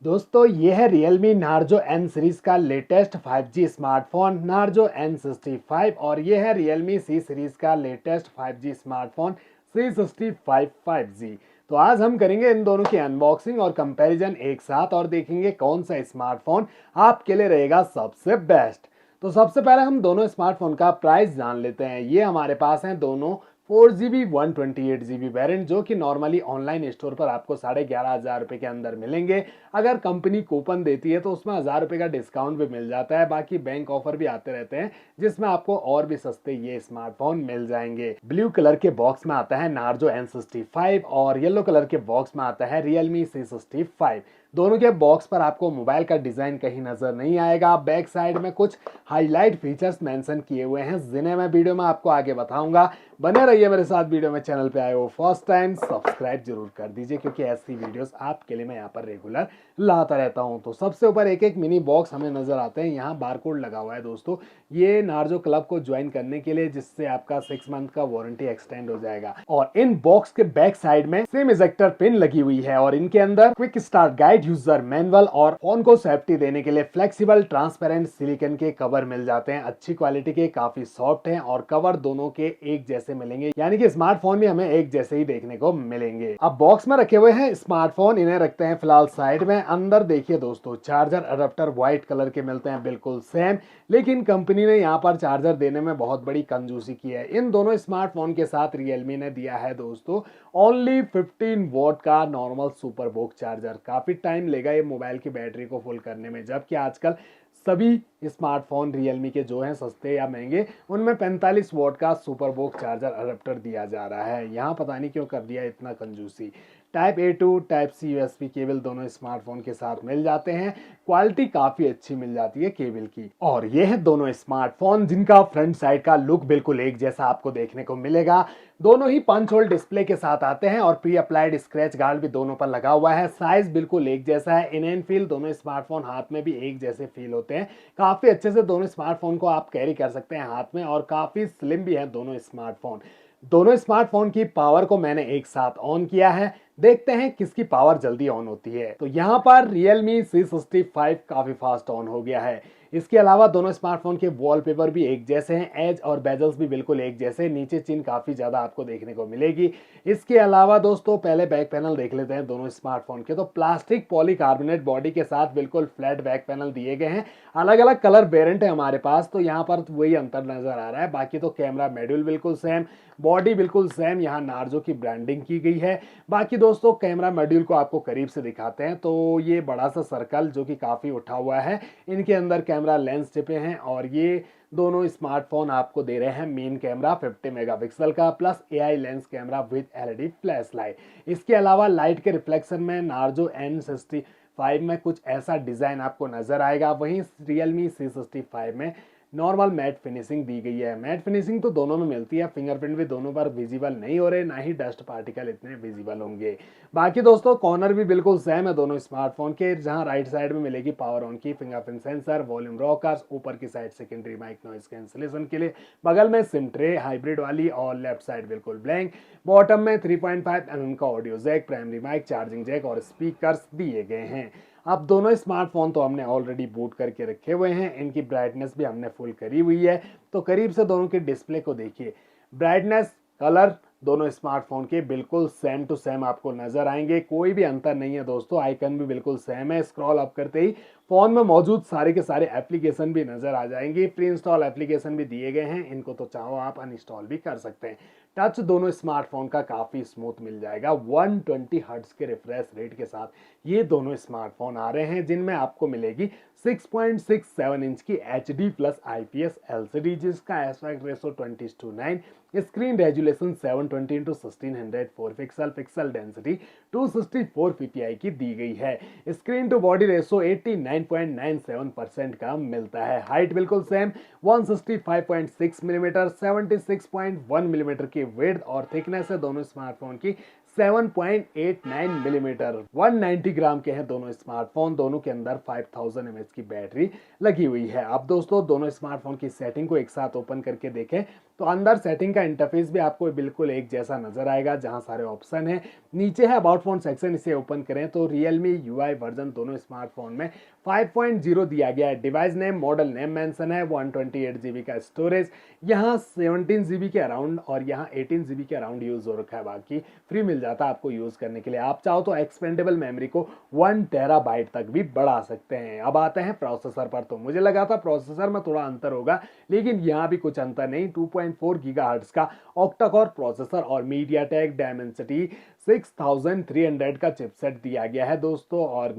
दोस्तों ये है Realme Narzo N सीरीज का latest 5G smartphone Narzo N65 और ये है Realme C सीरीज का latest 5G smartphone C65 5G। तो आज हम करेंगे इन दोनों की अनबॉक्सिंग और कंपैरिजन एक साथ और देखेंगे कौन सा स्मार्टफोन आपके लिए रहेगा सबसे बेस्ट। तो सबसे पहले हम दोनों स्मार्टफोन का प्राइस जान लेते हैं। ये हमारे पास हैं दोनों 4GB 128GB वेरिएंट जो कि नॉर्मली ऑनलाइन स्टोर पर आपको 11,500 रुपए के अंदर मिलेंगे। अगर कंपनी कूपन देती है तो उसमें 1000 रुपए का डिस्काउंट भी मिल जाता है। बाकी बैंक ऑफर भी आते रहते हैं जिसमें आपको और भी सस्ते ये स्मार्टफोन मिल जाएंगे। ब्लू कलर के बॉक्स में आता है नार्जो N65 और येलो कलर के बॉक्स में आता है Realme C65। दोनों के बॉक्स पर आपको मोबाइल का डिजाइन कहीं नजर नहीं आएगा। बैक साइड में कुछ हाईलाइट फीचर्स मेंशन किए हुए हैं जिन्हें मैं वीडियो में आपको आगे बताऊंगा। बने रहिए मेरे साथ। वीडियो में चैनल पे आए हो फर्स्ट टाइम सब्सक्राइब जरूर कर दीजिए क्योंकि ऐसी वीडियोस आपके लिए मैं यहाँ पर रेगुलर लाता रहता हूँ। तो सबसे ऊपर एक एक मिनी बॉक्स हमें नजर आते हैं। यहाँ बारकोड लगा हुआ है दोस्तों, ये नार्जो क्लब को ज्वाइन करने के लिए, जिससे आपका 6 मंथ का वारंटी एक्सटेंड हो जाएगा। और इन बॉक्स के बैक साइड में सिम इजेक्टर पिन लगी हुई है और इनके अंदर quick start guide, user manual और फोन को सेफ्टी देने के लिए फ्लेक्सिबल ट्रांसपेरेंट सिलिकॉन के कवर मिल जाते हैं। अच्छी क्वालिटी के, काफी सॉफ्ट हैं और कवर दोनों के एक जैसे मिलेंगे, यानी कि स्मार्टफोन भी हमें एक जैसे ही देखने को मिलेंगे। अब बॉक्स में रखे हुए हैं स्मार्टफोन, इन्हें रखते हैं फिलहाल साइड में। अंदर देखिए दोस्तों, चार्जर अडेप्टर व्हाइट कलर के मिलते हैं बिल्कुल सेम, लेकिन कंपनी ने यहाँ पर चार्जर देने में बहुत बड़ी कंजूसी की है। इन दोनों स्मार्टफोन के साथ रियलमी ने दिया है दोस्तों ओनली 15 वॉट का नॉर्मल सुपर बोक चार्जर। काफी टाइम लेगा ये मोबाइल की बैटरी को फुल करने में, जबकि आजकल सभी स्मार्टफोन रियलमी के जो हैं सस्ते या महंगे, उनमें 45 वॉट का सुपर बोक चार्जर अडेप्टर दिया जा रहा है। यहाँ पता नहीं क्यों कर दिया इतना कंजूसी। Type A to type C USB cable दोनों स्मार्टफोन के साथ मिल जाते हैं। क्वालिटी काफी अच्छी मिल जाती है केबल की। और ये है दोनों स्मार्टफोन जिनका फ्रंट साइड का लुक बिल्कुल एक जैसा आपको देखने को मिलेगा। दोनों ही 5 होल डिस्प्ले के साथ आते हैं और प्री अप्लाइड स्क्रैच गार्ड भी दोनों पर लगा हुआ है। साइज बिल्कुल एक जैसा है। इन एंड फील दोनों स्मार्टफोन हाथ में भी एक जैसे फील होते हैं। काफी अच्छे से दोनों स्मार्टफोन को आप कैरी कर सकते हैं हाथ में और काफी स्लिम भी है दोनों स्मार्टफोन। दोनों स्मार्टफोन की पावर को मैंने एक साथ ऑन किया है, देखते हैं किसकी पावर जल्दी ऑन होती है। तो यहाँ पर Realme C65 काफी फास्ट ऑन हो गया है। इसके अलावा दोनों स्मार्टफोन के वॉलपेपर भी एक जैसे हैं, एज और बेजल्स भी बिल्कुल एक जैसे, नीचे चिन काफी ज्यादा आपको देखने को मिलेगी। इसके अलावा दोस्तों पहले बैक पैनल देख लेते हैं दोनों स्मार्टफोन के। तो प्लास्टिक पॉलीकार्बोनेट बॉडी के साथ बिल्कुल फ्लैट बैक पैनल दिए गए हैं। अलग अलग कलर वेरिएंट है हमारे पास, तो यहाँ पर वही अंतर नजर आ रहा है। बाकी तो कैमरा मॉड्यूल बिल्कुल सेम, बॉडी बिल्कुल सेम, यहाँ नार्जो की ब्रांडिंग की गई है। बाकी दोस्तों कैमरा मॉड्यूल को आपको करीब से दिखाते हैं। तो ये बड़ा सा सर्कल जो कि काफी उठा हुआ है, इनके अंदर कैमरा लेंस टिपे हैं और ये दोनों स्मार्टफोन आपको दे रहे हैं मेन कैमरा 50 मेगापिक्सल का plus AI lens camera with LED flash light. इसके अलावा लाइट के रिफ्लेक्शन में नार्जो N65 में कुछ ऐसा डिजाइन आपको नजर आएगा, वहीं Realme C65 में नॉर्मल मैट फिनिशिंग दी गई है। मैट फिनिशिंग तो दोनों में मिलती है, फिंगरप्रिंट भी दोनों पर विजिबल नहीं हो रहे, ना ही डस्ट पार्टिकल इतने विजिबल होंगे। बाकी दोस्तों कॉर्नर भी बिल्कुल सेम है दोनों स्मार्टफोन के, जहां राइट साइड में मिलेगी पावर ऑन की, फिंगरप्रिंट सेंसर, वॉल्यूम रॉकर्स, ऊपर की side secondary mic noise cancellation के लिए, बगल में सिम ट्रे हाइब्रिड वाली और लेफ्ट साइड बिल्कुल ब्लैंक। बॉटम में 3.5 mm का audio jack, primary mic, charging jack और स्पीकर्स दिए गए हैं। अब दोनों स्मार्टफोन तो हमने ऑलरेडी बूट करके रखे हुए हैं, इनकी ब्राइटनेस भी हमने फुल करी हुई है। तो करीब से दोनों के डिस्प्ले को देखिए, ब्राइटनेस, कलर दोनों स्मार्टफोन के बिल्कुल सेम टू सेम आपको नजर आएंगे, कोई भी अंतर नहीं है दोस्तों। आइकन भी बिल्कुल सेम है, स्क्रॉल अप करते ही फोन में मौजूद सारे के सारे एप्लीकेशन भी नजर आ जाएंगे। प्री इंस्टॉल एप्लीकेशन भी दिए गए हैं, इनको तो चाहो आप अनइंस्टॉल भी कर सकते हैं। टच दोनों स्मार्टफोन का काफी स्मूथ मिल जाएगा। 120 हर्ट्ज के रिफ्रेश रेट के साथ ये दोनों स्मार्टफोन आ रहे हैं, जिनमें आपको मिलेगी 6.67 इंच की HD प्लस IPS LCD, जिसका aspect ratio 20:9, screen resolution 720x1604 pixel, pixel density 264 ppi की दी गई है। स्क्रीन टू बॉडी रेशो 89.97% का मिलता है। हाइट बिल्कुल सेम 165.6 मिलीमीटर, 76.1 मिलीमीटर की विड्थ और थिकनेस है दोनों स्मार्टफोन की 7.89 मिलीमीटर। 190 ग्राम के हैं दोनों स्मार्टफोन, दोनों के अंदर 5000 mAh की बैटरी लगी हुई है। अब दोस्तों दोनों स्मार्टफोन की सेटिंग को एक साथ ओपन करके देखें तो अंदर सेटिंग का इंटरफेस भी आपको बिल्कुल एक जैसा नजर आएगा, जहां सारे ऑप्शन है। नीचे है अबाउट फोन सेक्शन, इसे ओपन करें तो Realme UI वर्जन दोनों स्मार्टफोन में 5.0 दिया गया है। Device name, model name mention है, 128 GB का स्टोरेज, यहाँ 17 GB के अराउंड और यहाँ 18 GB के अराउंड यूज हो रखा है, बाकी फ्री मिल जाता है आपको यूज करने के लिए। आप चाहो तो एक्सपेंडेबल मेमोरी को 1 TB तक भी बढ़ा सकते हैं। अब आते हैं प्रोसेसर पर, तो मुझे लगा था प्रोसेसर में थोड़ा अंतर होगा, लेकिन यहाँ भी कुछ अंतर नहीं। 2.4 GHz का ऑक्टा कोर प्रोसेसर और मीडियाटेक डायमेंसिटी 6300 का चिपसेट दिया गया है दोस्तों, और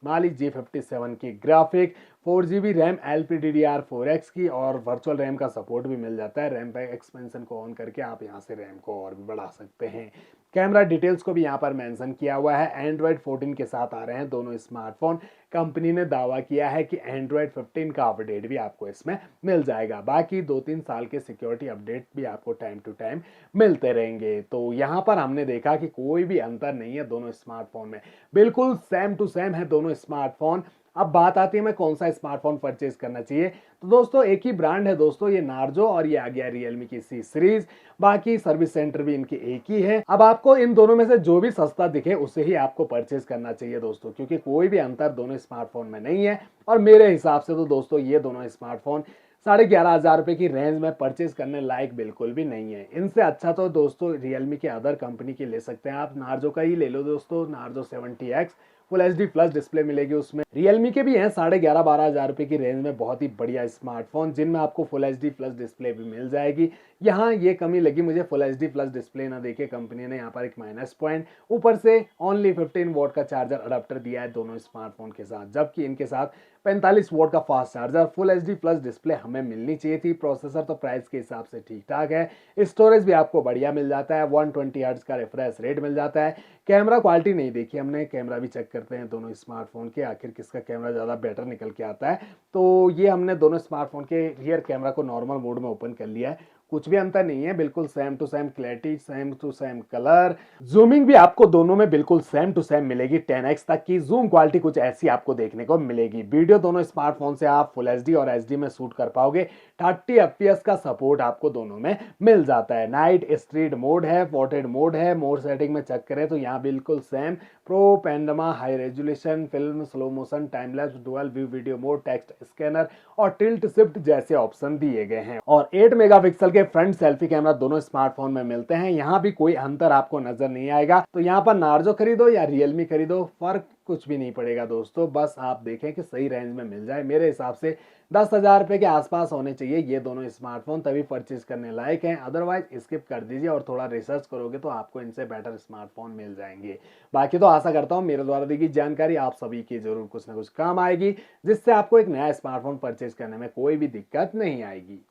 माली G57 की ग्राफिक, 4 GB रैम LPDDR4X की, और वर्चुअल रैम का सपोर्ट भी मिल जाता है। रैम पे एक्सपेंशन को ऑन करके आप यहाँ से रैम को और भी बढ़ा सकते हैं। कैमरा डिटेल्स को भी यहाँ पर मेंशन किया हुआ है। एंड्रॉयड 14 के साथ आ रहे हैं दोनों स्मार्टफोन। कंपनी ने दावा किया है कि एंड्रॉयड 15 का अपडेट भी आपको इसमें मिल जाएगा। बाकी 2-3 साल के सिक्योरिटी अपडेट भी आपको टाइम टू टाइम मिलते रहेंगे। तो यहाँ पर हमने देखा कि कोई भी अंतर नहीं है दोनों स्मार्टफोन में, बिल्कुल सेम टू सेम है दोनों स्मार्टफोन। अब बात आती है मैं कौन सा स्मार्टफोन परचेज करना चाहिए, तो दोस्तों एक ही ब्रांड है दोस्तों, ये नार्जो, और ये आ गया Realme की C सीरीज। बाकी सर्विस सेंटर भी इनके एक ही है। अब आपको इन दोनों में से जो भी सस्ता दिखे उसे ही आपको परचेज करना चाहिए दोस्तों, क्योंकि कोई भी अंतर दोनों स्मार्टफोन में नहीं है। और मेरे हिसाब से तो दोस्तों ये दोनों स्मार्टफोन 11,500 रुपए की रेंज में परचेज करने लायक बिल्कुल भी नहीं है। इनसे अच्छा तो दोस्तों Realme के अदर कंपनी की ले सकते हैं आप। नार्जो का ही ले लो दोस्तों, Narzo 70X full HD plus display मिलेगी उसमें। Realme के भी हैं 11,500-12,000 रुपए की रेंज में बहुत ही बढ़िया स्मार्टफोन, जिनमें आपको फुल HD प्लस डिस्प्ले भी मिल जाएगी। यहाँ ये कमी लगी मुझे, फुल HD प्लस डिस्प्ले ना देके कंपनी ने यहाँ पर एक माइनस पॉइंट, ऊपर से ओनली 15 वॉट का चार्जर अडाप्टर दिया है दोनों स्मार्टफोन के साथ, जबकि इनके साथ 45 वॉट का fast charger, full HD plus display हमें मिलनी चाहिए थी। प्रोसेसर तो प्राइस के हिसाब से ठीक ठाक है। स्टोरेज भी आपको बढ़िया मिल जाता है, 120 हर्ट्ज का रिफ्रेश रेट मिल जाता है। कैमरा क्वालिटी नहीं देखी हमने, कैमरा भी चेक करते हैं दोनों स्मार्टफोन के, आखिर किसका कैमरा ज़्यादा बेटर निकल के आता है। तो ये हमने दोनों स्मार्टफोन के रियर कैमरा को नॉर्मल मोड में ओपन कर लिया है। कुछ भी अंतर नहीं है, बिल्कुल same to same clarity, same to same colour. Zooming भी आपको दोनों में बिल्कुल सेम टू सेम मिलेगी, 10x तक की जूम क्वालिटी कुछ ऐसी आपको देखने को मिलेगी। वीडियो दोनों स्मार्टफोन से आप फुल HD और HD में शूट कर पाओगे। 30 FPS का सपोर्ट आपको दोनों में मिल जाता है। नाइट स्ट्रीट मोड है, पोर्ट्रेट मोड है। मोड सेटिंग में चेक करें तो यहाँ बिल्कुल same pro, panorama, high resolution, film, slow motion, time lapse, dual view video mode, text scanner और टिल्ट शिफ्ट जैसे ऑप्शन दिए गए हैं। और 8 मेगापिक्सल के फ्रंट सेल्फी कैमरा दोनों स्मार्टफोन में मिलते हैं। यहाँ भी कोई अंतर आपको नजर नहीं आएगा। तो यहाँ पर नार्जो खरीदो या Realme खरीदो, फर्क कुछ भी नहीं पड़ेगा दोस्तों, बस आप देखें कि सही रेंज में मिल जाए। मेरे हिसाब से 10,000 रुपए के आसपास होने चाहिए ये दोनों स्मार्टफोन, तभी परचेज करने लायक हैं। अदरवाइज स्किप कर दीजिए और थोड़ा रिसर्च करोगे तो आपको इनसे बेटर स्मार्टफोन मिल जाएंगे। बाकी तो आशा करता हूँ मेरे द्वारा दी गई जानकारी आप सभी की जरूर कुछ ना कुछ काम आएगी, जिससे आपको एक नया स्मार्टफोन परचेज करने में कोई भी दिक्कत नहीं आएगी।